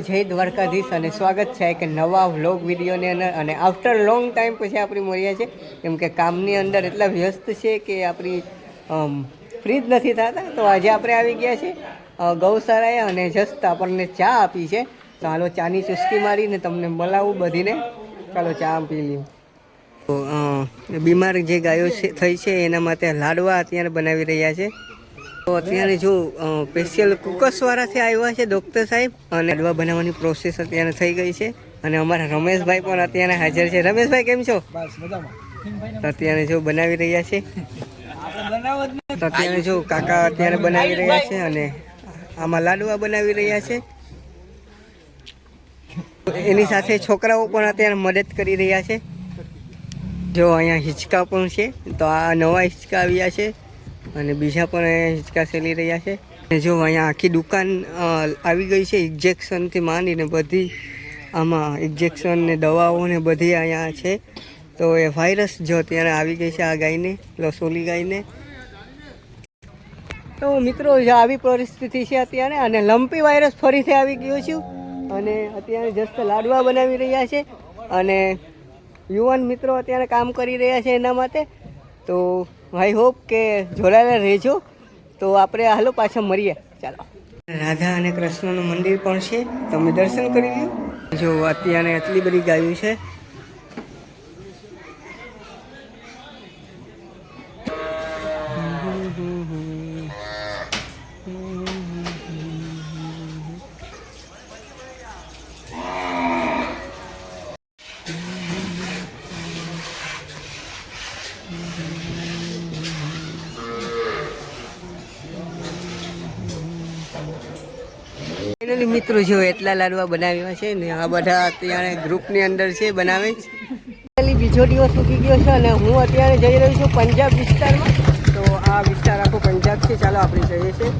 જય દ્વારકાધીશ અને સ્વાગત છે એક નવા વ્લોગ વિડીયોની અંદર. અને આફ્ટર લોંગ ટાઈમ પછી આપણી મળ્યા છે, કેમ કે કામની અંદર એટલા વ્યસ્ત છે કે આપણી ફ્રી જ નથી થતા. તો આજે આપણે આવી ગયા છે ગૌશાળાએ અને જસ્ટ આપણને ચા આપી છે. તો હાલો ચાની ચુસ્કી મારીને તમને બોલાવું બધીને. ચાલો ચા પી લઈએ. તો બીમાર જે ગાયો થઈ છે એના માટે લાડવા અત્યારે બનાવી રહ્યા છે. તો અત્યારે જો સ્પેશિયલ કુકસવાળાથી આવ્યા છે ડૉક્ટર સાહેબ, અને લાડવા બનાવવાની પ્રોસેસ અત્યારે થઈ ગઈ છે. અને અમારા રમેશભાઈ પણ અત્યારે હાજર છે. રમેશભાઈ કેમ છો? તો અત્યારે જો બનાવી રહ્યા છે. તો અત્યારે જો કાકા અત્યારે બનાવી રહ્યા છે અને આમાં લાડવા બનાવી રહ્યા છે. એની સાથે છોકરાઓ પણ અત્યારે મદદ કરી રહ્યા છે. જો અહીંયા હિંચકા પણ છે, તો આ નવા હિંચકા આવ્યા છે અને બીજા પણ અહીંયા હિંચકા ચાલી રહ્યા છે. જો અહીંયા આખી દુકાન આવી ગઈ છે, ઇન્જેક્શનથી માંડીને બધી આમાં ઇન્જેક્શન ને દવાઓ ને બધી અહીંયા છે. તો એ વાયરસ જો અત્યારે આવી ગઈ છે આ ગાયને, લસોલી ગાયને. તો મિત્રો આવી પરિસ્થિતિ છે અત્યારે, અને લંપી વાયરસ ફરીથી આવી ગયો છું. અને અત્યારે જસ્ટ લાડવા બનાવી રહ્યા છે અને યુવાન મિત્રો અત્યારે કામ કરી રહ્યા છે એના માટે. તો આઈ હોપ કે જોડાયેલા રહેજો. તો આપણે હાલો પાછા મળીએ. ચાલો. રાધા અને કૃષ્ણનું મંદિર પણ છે, તમે દર્શન કરી લો. જો અત્યારે એટલી બધી ગાયું છે. મિત્રો જો એટલા લાડવા બનાવ્યા છે ને આ બધા અત્યારે ગ્રુપની અંદર છે, બનાવે છે. બીજો દિવસ ઉગી ગયો છે અને હું અત્યારે જઈ રહ્યો છું પંજાબ વિસ્તારમાં. તો આ વિસ્તાર આખો પંજાબ છે. ચાલો આપણે જઈએ છીએ.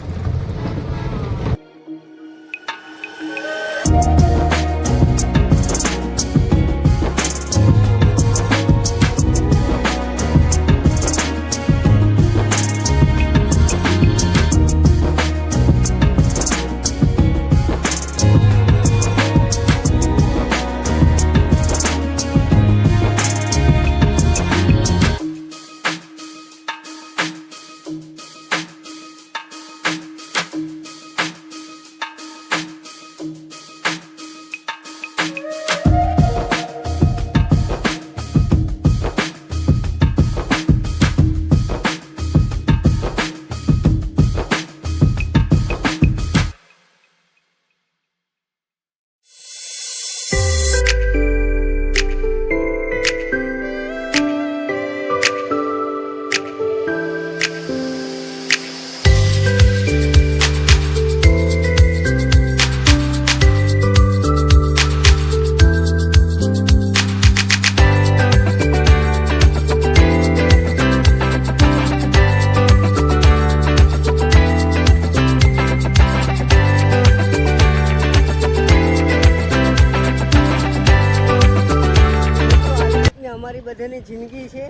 અમારી બધાની જિંદગી છે,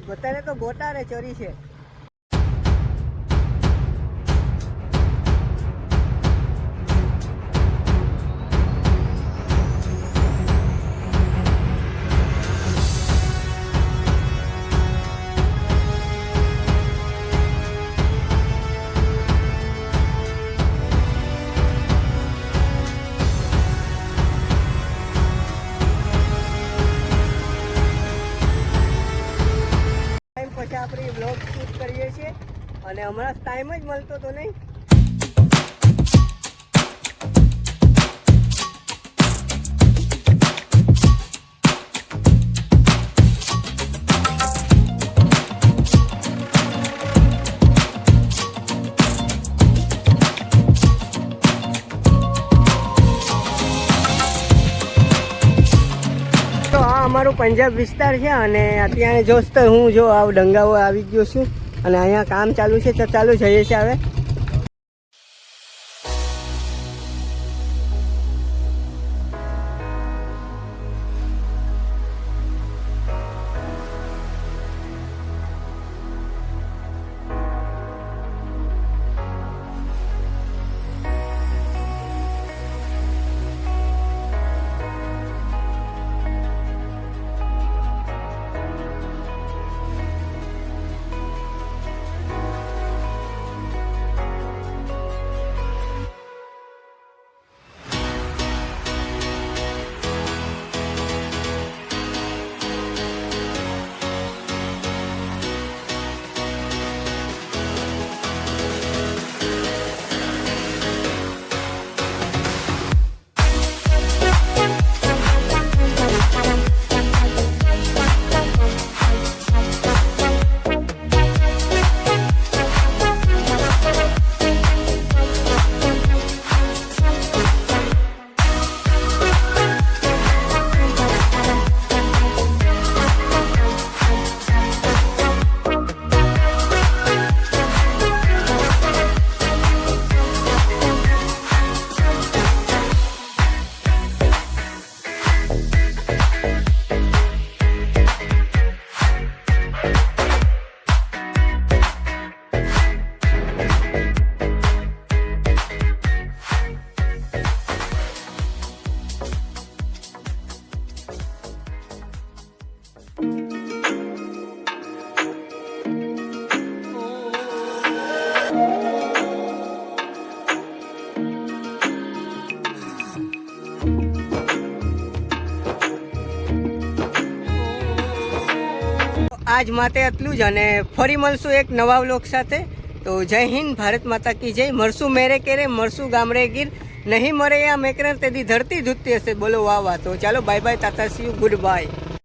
બધાને તો ગોટારે ચરી છે. આપણે બ્લોગ શૂટ કરીએ છીએ અને હમણાં ટાઈમ જ મળતો તો નહીં. અમારું પંજાબ વિસ્તાર છે અને અત્યારે જોસ્ત હું જો આવ ડંગાઓ આવી ગયો છું અને અહીંયા કામ ચાલુ છે. તો ચાલુ જઈએ છીએ હવે. આજ માટે એટલું જ, અને ફરી મળશું એક નવા વ્લોગ સાથે. તો જય હિન્દ, ભારત માતા કી જય. મળશું મેરે કેરે, મળશું ગામડે ગીર, નહીં મરે યા મેકરન તેથી ધરતી ધૂતતી હશે. બોલો વાહ વાહ. તો ચાલો bye bye, Tata C you, good bye.